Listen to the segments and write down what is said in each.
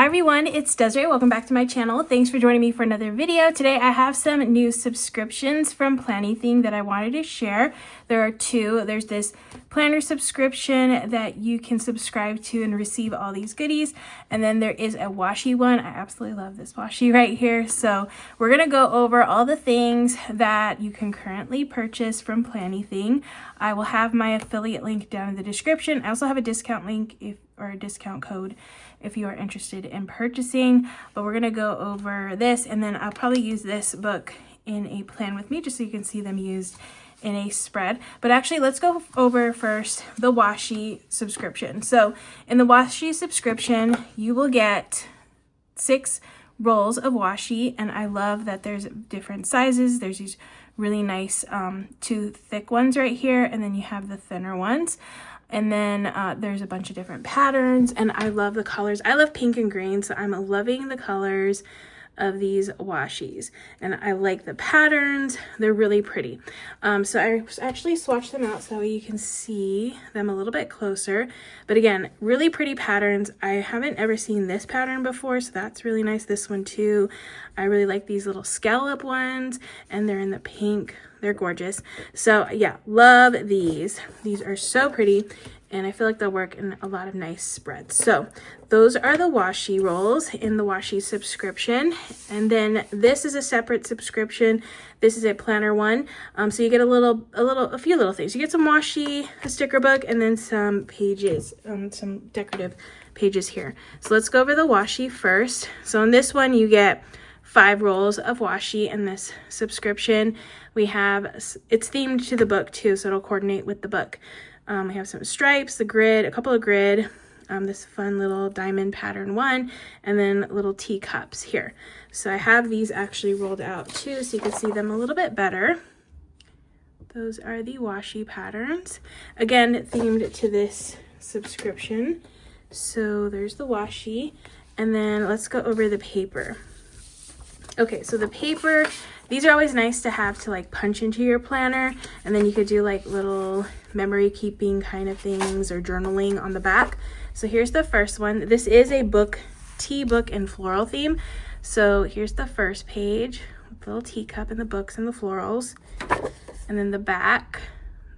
Hi everyone, it's Desiree. Welcome back to my channel. Thanks for joining me for another video. Today I have some new subscriptions from Planything that I wanted to share. There are two. There's this planner subscription that you can subscribe to and receive all these goodies. And then there is a washi one. I absolutely love this washi right here. So we're going to go over all the things that you can currently purchase from Planything. I will have my affiliate link down in the description. I also have a discount link or a discount code if you are interested in purchasing, but we're gonna go over this, and then I'll probably use this book in a plan with me just so you can see them used in a spread. But actually, let's go over first the washi subscription. So in the washi subscription, you will get 6 rolls of washi, and I love that there's different sizes. There's these really nice 2 thick ones right here, and then you have the thinner ones. And then there's a bunch of different patterns, and I love the colors. I love pink and green, so I'm loving the colors of these washis. And I like the patterns. They're really pretty. So I actually swatched them out so you can see them a little bit closer. But again, really pretty patterns. I haven't ever seen this pattern before, so that's really nice. This one too. I really like these little scallop ones, and they're in the pink. They're gorgeous. So yeah, love these. These are so pretty, and I feel like they'll work in a lot of nice spreads. So those are the washi rolls in the washi subscription. And then this is a separate subscription. This is a planner one. So you get a few little things. You get some washi, a sticker book, and then some pages, some decorative pages here. So let's go over the washi first. So in this one, you get 5 rolls of washi in this subscription. We have, it's themed to the book too, so it'll coordinate with the book. We have some stripes, the grid, a couple of grid, this fun little diamond pattern one, and then little teacups here. So I have these actually rolled out too, so you can see them a little bit better. Those are the washi patterns. Again, themed to this subscription. So there's the washi, and then let's go over the paper. Okay, so the paper, these are always nice to have to like punch into your planner, and then you could do like little memory keeping kind of things or journaling on the back. So here's the first one. This is a book, tea book and floral theme. So here's the first page with the little teacup and the books and the florals. And then the back,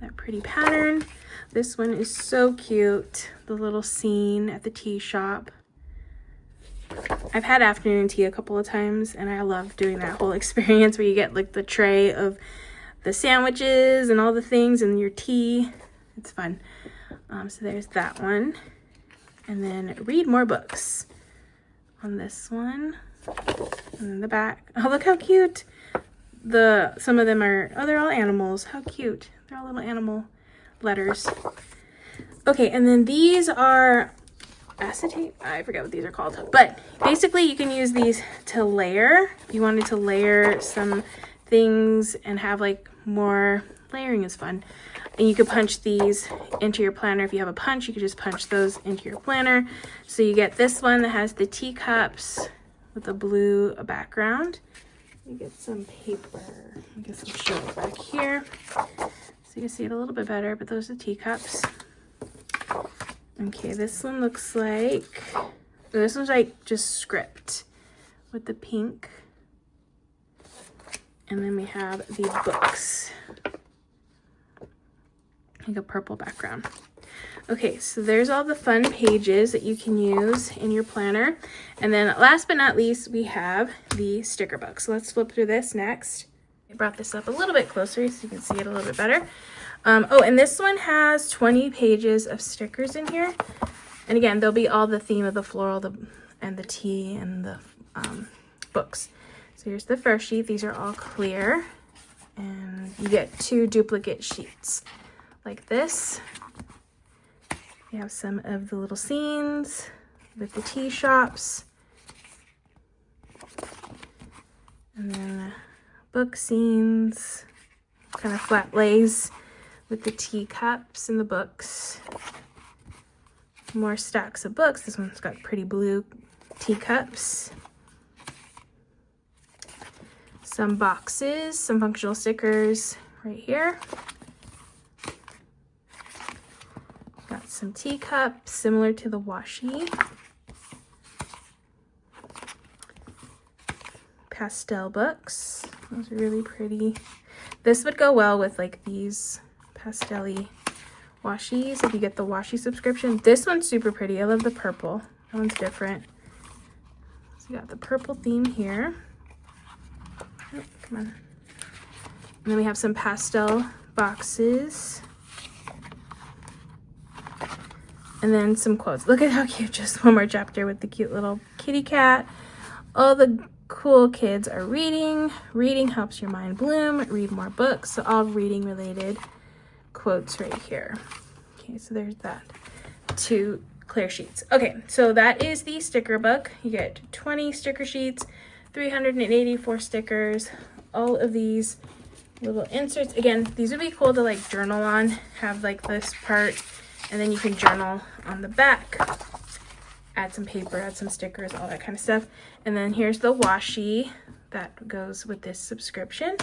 that pretty pattern. This one is so cute. The little scene at the tea shop. I've had afternoon tea a couple of times, and I love doing that whole experience where you get like the tray of the sandwiches and all the things and your tea. It's fun. So there's that one. And then read more books on this one. And then the back. Oh, look how cute. Some of them are, oh, they're all animals. How cute. They're all little animal letters. Okay, and then these are acetate, I forget what these are called, but basically you can use these to layer if you wanted to layer some things and have like more layering is fun. And you could punch these into your planner. If you have a punch, you could just punch those into your planner. So you get this one that has the teacups with a blue background. You get some paper. I guess I'll show it back here so you can see it a little bit better, but those are the teacups. Okay, this one looks like, this one's like just script with the pink. And then we have the books, like a purple background. Okay, so there's all the fun pages that you can use in your planner. And then last but not least, we have the sticker book. So let's flip through this next. I brought this up a little bit closer so you can see it a little bit better. Oh, and this one has 20 pages of stickers in here. And again, there'll be all the theme of the floral and the tea and the books. So here's the first sheet. These are all clear. And you get 2 duplicate sheets like this. You have some of the little scenes with the tea shops. And then book scenes, kind of flat lays with the teacups and the books. More stacks of books. This one's got pretty blue teacups. Some boxes, some functional stickers right here. Got some teacups similar to the washi. pastel books. Those are really pretty. This would go well with like these pastel-y Washis if you get the Washi subscription. This one's super pretty. I love the purple. That one's different. So you got the purple theme here. Oh, come on. And then we have some pastel boxes. And then some quotes. Look at how cute. Just one more chapter with the cute little kitty cat. All the cool kids are reading. Reading helps your mind bloom. Read more books. So all reading related quotes right here. Okay, so there's that. 2 clear sheets. Okay, so that is the sticker book. You get 20 sticker sheets, 384 stickers, all of these little inserts. Again, these would be cool to like journal on, have like this part, and then you can journal on the back. Add some paper, add some stickers, all that kind of stuff. And then here's the washi that goes with this subscription.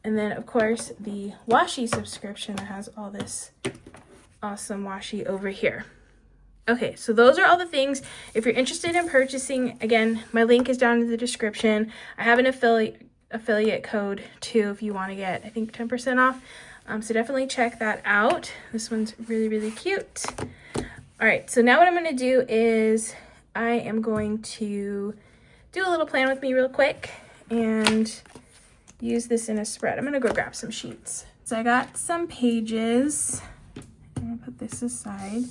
And then of course the Washi subscription that has all this awesome washi over here. Okay, so those are all the things. If you're interested in purchasing, again, my link is down in the description. I have an affiliate code too if you want to get, I think, 10% off. So definitely check that out. This one's really, really cute. All right, so now what I'm going to do is I am going to do a little plan with me real quick and use this in a spread. I'm going to go grab some sheets. So I got some pages. I'm going to put this aside.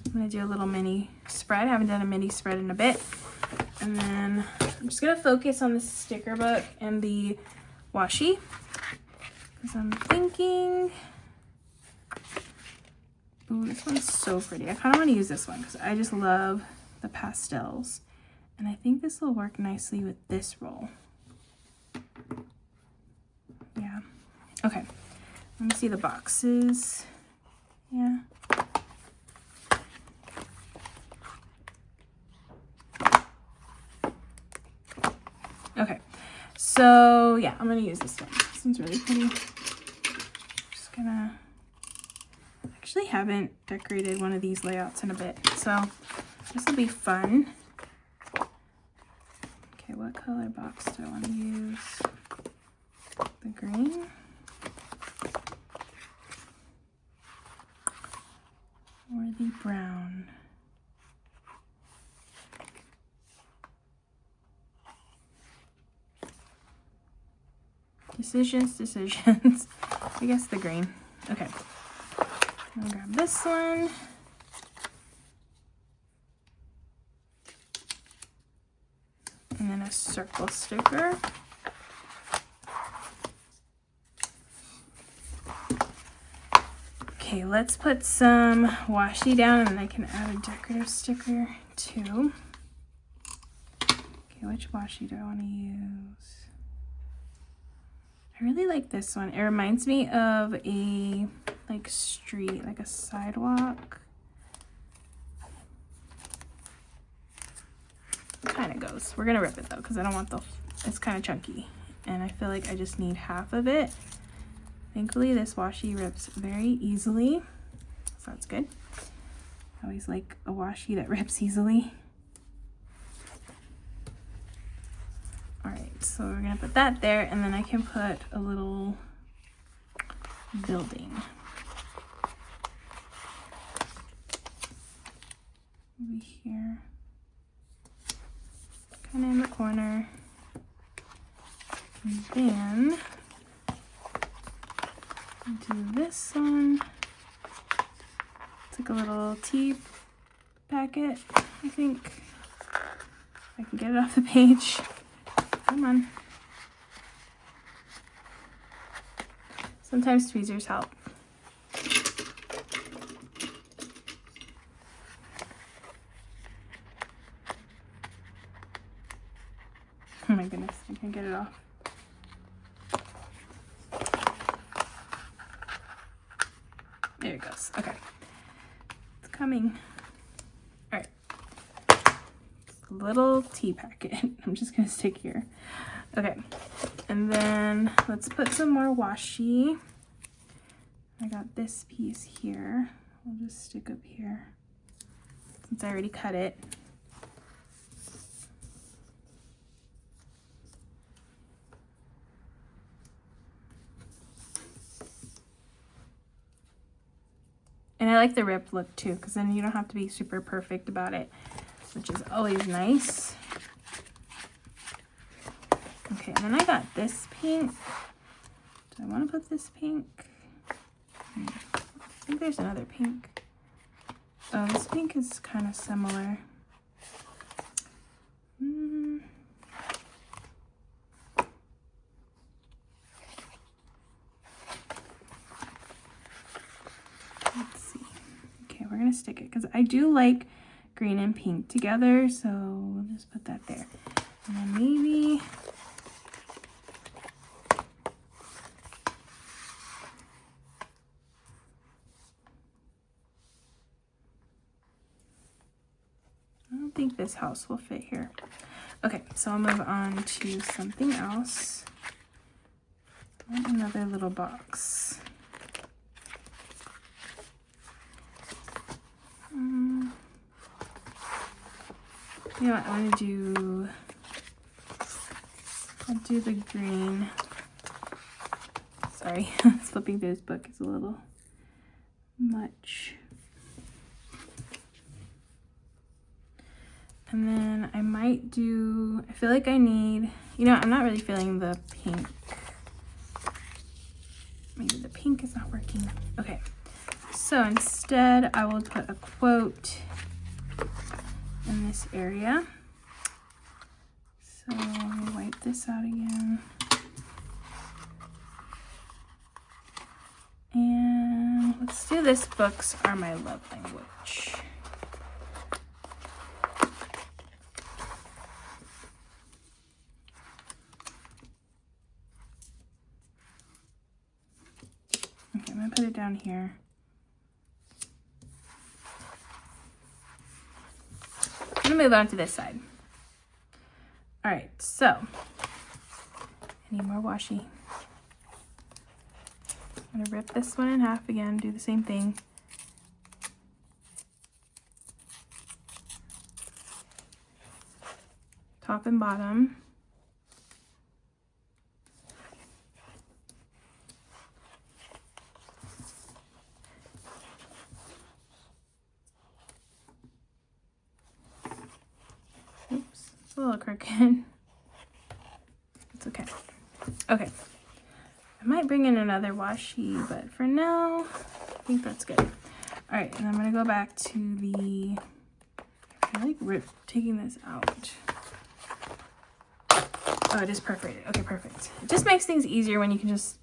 I'm going to do a little mini spread. I haven't done a mini spread in a bit. And then I'm just going to focus on the sticker book and the washi. Because I'm thinking, ooh, this one's so pretty. I kind of want to use this one because I just love the pastels. And I think this will work nicely with this roll. Yeah. Okay. Let me see the boxes. Yeah. Okay. So, yeah, I'm going to use this one. This one's really pretty. Just gonna, actually haven't decorated one of these layouts in a bit, so this will be fun. Okay, what color box do I want to use? The green. Or the brown. Decisions. I guess the green. Okay. I'm gonna grab this one. And then a circle sticker. Okay, let's put some washi down and then I can add a decorative sticker too. Okay, which washi do I want to use? I really like this one. It reminds me of a like street, like a sidewalk. Kind of goes. We're gonna rip it though because I don't want the, it's kind of chunky and I feel like I just need half of it. Thankfully this washi rips very easily, so that's good. I always like a washi that rips easily. Alright, so we're gonna put that there and then I can put a little building. Maybe here. Kind of in the corner. And then do this one. It's like a little tea packet, I think. If I can get it off the page. Come on. Sometimes tweezers help. Oh my goodness, I can't get it off. There it goes. Okay. It's coming. All right. Little tea packet. I'm just gonna stick here. Okay, and then let's put some more washi. I got this piece here. I'll just stick up here since I already cut it. And I like the ripped look too, because then you don't have to be super perfect about it, which is always nice. Okay, and then I got this pink. Do I want to put this pink? I think there's another pink. Oh, this pink is kind of similar. Let's see. Okay, we're gonna stick it because I do like green and pink together, so we'll just put that there. And then maybe I don't think this house will fit here. Okay, so I'll move on to something else. Another little box. You know what, I want to I'll do the green. Sorry, flipping through this book is a little much. And then I might do, I feel like I need, you know, I'm not really feeling the pink. Maybe the pink is not working. Okay, so instead I will put a quote in this area. So let me wipe this out again. And let's do this, books are my love language. Okay, I'm gonna put it down here. I'm gonna move on to this side. All right, so I need more washi. I'm gonna rip this one in half again, do the same thing. Top and bottom. Oops, it's a little crooked. It's okay. Okay. I might bring in another washi, but for now, I think that's good. All right, and I'm gonna go back to the, I like taking this out. Oh, it is perforated. Okay, perfect. It just makes things easier when you can just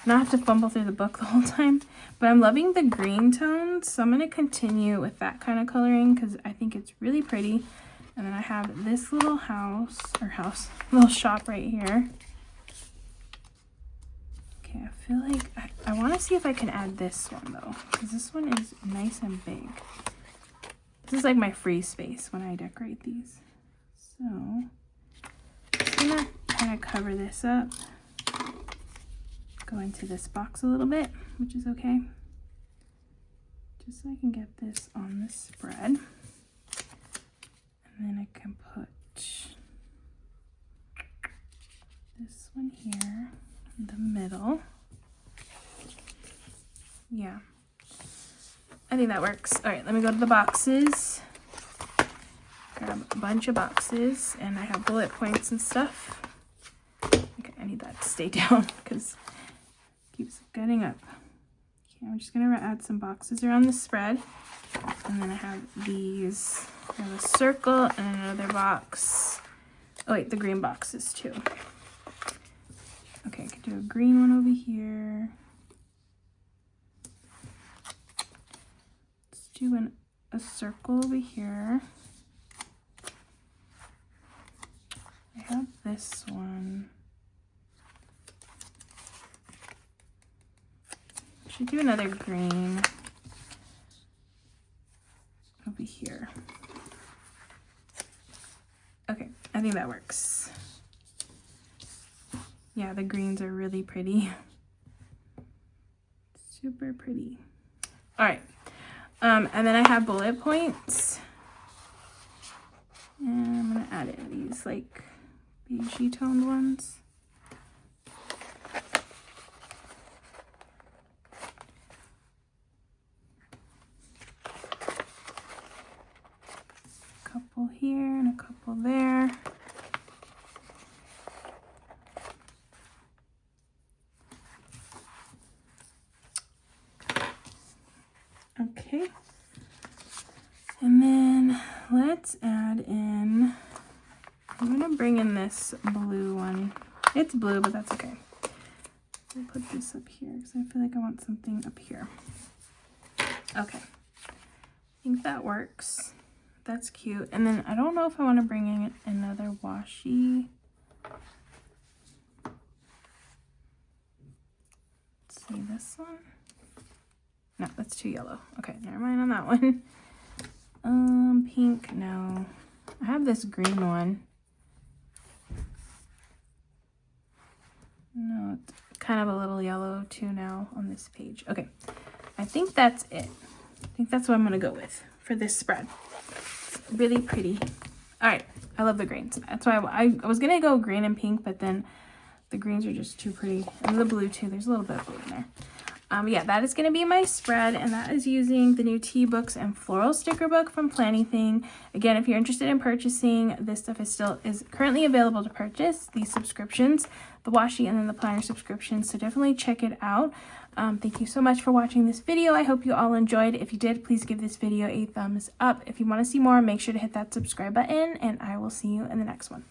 not have to fumble through the book the whole time. But I'm loving the green tones, so I'm gonna continue with that kind of coloring because I think it's really pretty. And then I have this little little shop right here. Okay, I feel like I want to see if I can add this one though, because this one is nice and big. This is like my free space when I decorate these. So I'm just gonna kind of cover this up, go into this box a little bit, which is okay, just so I can get this on the spread. And then I can put this one here in the middle. Yeah, I think that works. All right, let me go to the boxes. Grab a bunch of boxes, and I have bullet points and stuff. Okay, I need that to stay down because it keeps getting up. Okay, I'm just gonna add some boxes around the spread. And then I have these. I have a circle and another box. Oh wait, the green boxes too. Okay, I could do a green one over here. Let's do a circle over here. I have this one. I should do another green over here. Okay, I think that works. Yeah, the greens are really pretty. Super pretty. All right, and then I have bullet points. And I'm gonna add in these like beigey toned ones. couple here and a couple there. Okay. And then let's add in, I'm gonna bring in this blue one. It's blue, but that's okay. I'll put this up here because I feel like I want something up here. Okay. I think that works. That's cute. And then I don't know if I want to bring in another washi. Let's see this one. No, that's too yellow. Okay, never mind on that one. Pink, no. I have this green one. No, it's kind of a little yellow too now on this page. Okay, I think that's it. I think that's what I'm gonna go with for this spread. It's really pretty. All right, I love the greens. That's why I was gonna go green and pink, but then the greens are just too pretty. And the blue too, there's a little bit of blue in there. Yeah, that is going to be my spread, and that is using the new tea books and floral sticker book from Planything. Again, if you're interested in purchasing, this stuff is currently available to purchase, these subscriptions, the washi and then the planner subscriptions, so definitely check it out. Thank you so much for watching this video. I hope you all enjoyed. If you did, please give this video a thumbs up. If you want to see more, make sure to hit that subscribe button, and I will see you in the next one.